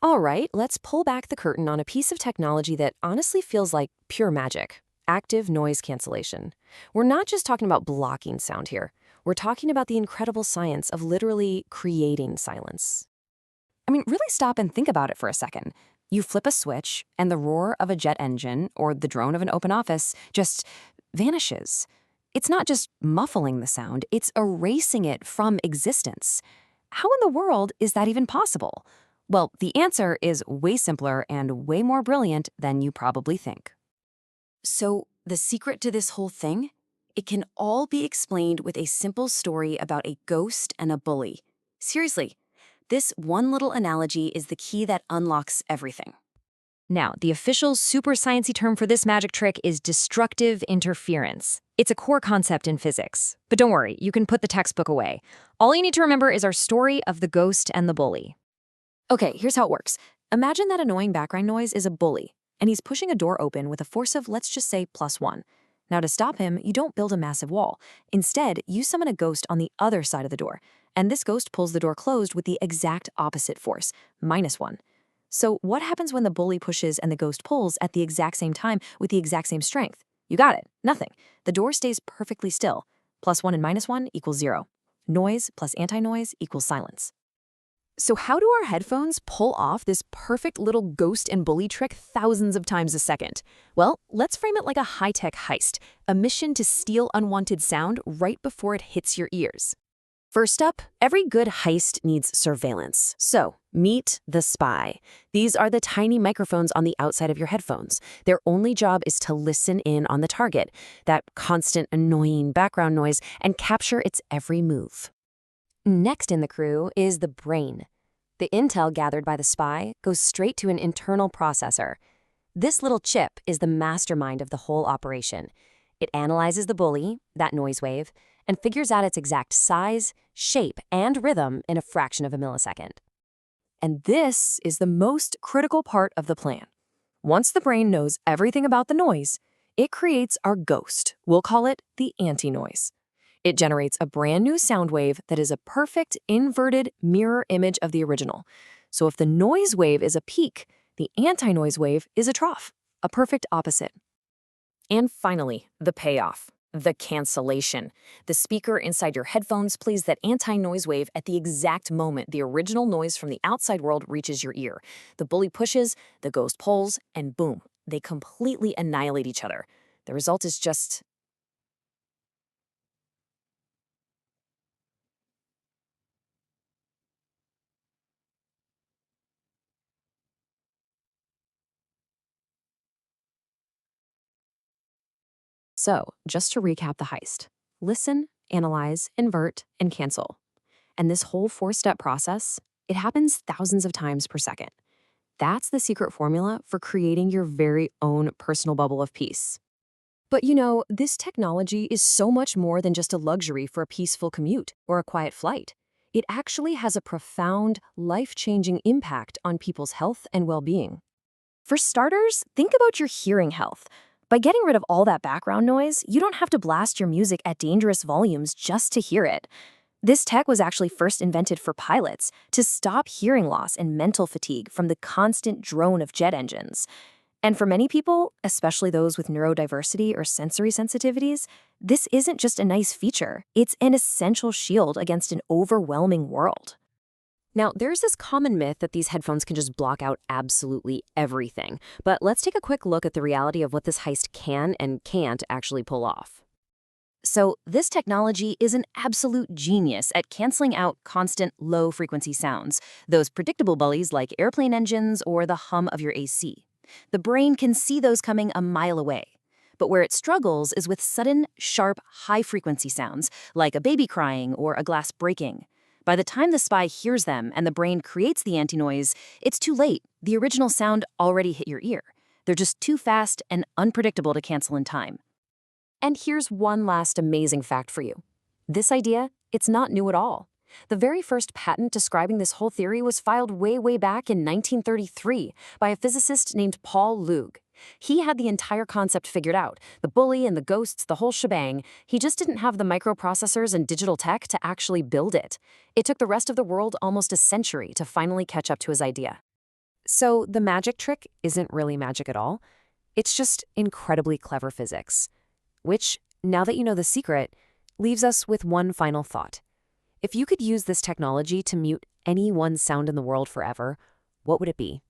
All right, let's pull back the curtain on a piece of technology that honestly feels like pure magic: active noise cancellation. We're not just talking about blocking sound here. We're talking about the incredible science of literally creating silence. I mean, really stop and think about it for a second. You flip a switch, and the roar of a jet engine or the drone of an open office just vanishes. It's not just muffling the sound, it's erasing it from existence. How in the world is that even possible? Well, the answer is way simpler and way more brilliant than you probably think. So, the secret to this whole thing? It can all be explained with a simple story about a ghost and a bully. Seriously, this one little analogy is the key that unlocks everything. Now, the official super sciencey term for this magic trick is destructive interference. It's a core concept in physics. But don't worry, you can put the textbook away. All you need to remember is our story of the ghost and the bully. Okay, here's how it works. Imagine that annoying background noise is a bully, and he's pushing a door open with a force of, let's just say, +1. Now, to stop him, you don't build a massive wall. Instead, you summon a ghost on the other side of the door, and this ghost pulls the door closed with the exact opposite force, -1. So what happens when the bully pushes and the ghost pulls at the exact same time with the exact same strength? You got it. Nothing. The door stays perfectly still. +1 and -1 equals 0. Noise plus anti-noise equals silence. So how do our headphones pull off this perfect little ghost and bully trick thousands of times a second? Well, let's frame it like a high-tech heist, a mission to steal unwanted sound right before it hits your ears. First up, every good heist needs surveillance. So, meet the spy. These are the tiny microphones on the outside of your headphones. Their only job is to listen in on the target, that constant annoying background noise, and capture its every move. Next in the crew is the brain. The intel gathered by the spy goes straight to an internal processor. This little chip is the mastermind of the whole operation. It analyzes the bully, that noise wave, and figures out its exact size, shape, and rhythm in a fraction of a millisecond. And this is the most critical part of the plan. Once the brain knows everything about the noise, it creates our ghost. We'll call it the anti-noise. It generates a brand new sound wave that is a perfect inverted mirror image of the original. So if the noise wave is a peak, the anti-noise wave is a trough, a perfect opposite. And finally, the payoff, the cancellation. The speaker inside your headphones plays that anti-noise wave at the exact moment the original noise from the outside world reaches your ear. The bully pushes, the ghost pulls, and boom, they completely annihilate each other. The result is just So, just to recap the heist: listen, analyze, invert, and cancel. And this whole four-step process, it happens thousands of times per second. That's the secret formula for creating your very own personal bubble of peace. But this technology is so much more than just a luxury for a peaceful commute or a quiet flight. It actually has a profound, life-changing impact on people's health and well-being. For starters, think about your hearing health. By getting rid of all that background noise, you don't have to blast your music at dangerous volumes just to hear it. This tech was actually first invented for pilots to stop hearing loss and mental fatigue from the constant drone of jet engines. And for many people, especially those with neurodiversity or sensory sensitivities, this isn't just a nice feature, it's an essential shield against an overwhelming world. Now, there's this common myth that these headphones can just block out absolutely everything. But let's take a quick look at the reality of what this heist can and can't actually pull off. So, this technology is an absolute genius at canceling out constant low-frequency sounds, those predictable bullies like airplane engines or the hum of your AC. The brain can see those coming a mile away. But where it struggles is with sudden, sharp, high-frequency sounds, like a baby crying or a glass breaking. By the time the spy hears them and the brain creates the anti-noise, it's too late. The original sound already hit your ear. They're just too fast and unpredictable to cancel in time. And here's one last amazing fact for you. This idea, it's not new at all. The very first patent describing this whole theory was filed way back in 1933 by a physicist named Paul Lug. He had the entire concept figured out, the bully and the ghosts, the whole shebang. He just didn't have the microprocessors and digital tech to actually build it. It took the rest of the world almost a century to finally catch up to his idea. So the magic trick isn't really magic at all. It's just incredibly clever physics. Which, now that you know the secret, leaves us with one final thought. If you could use this technology to mute any one sound in the world forever, what would it be?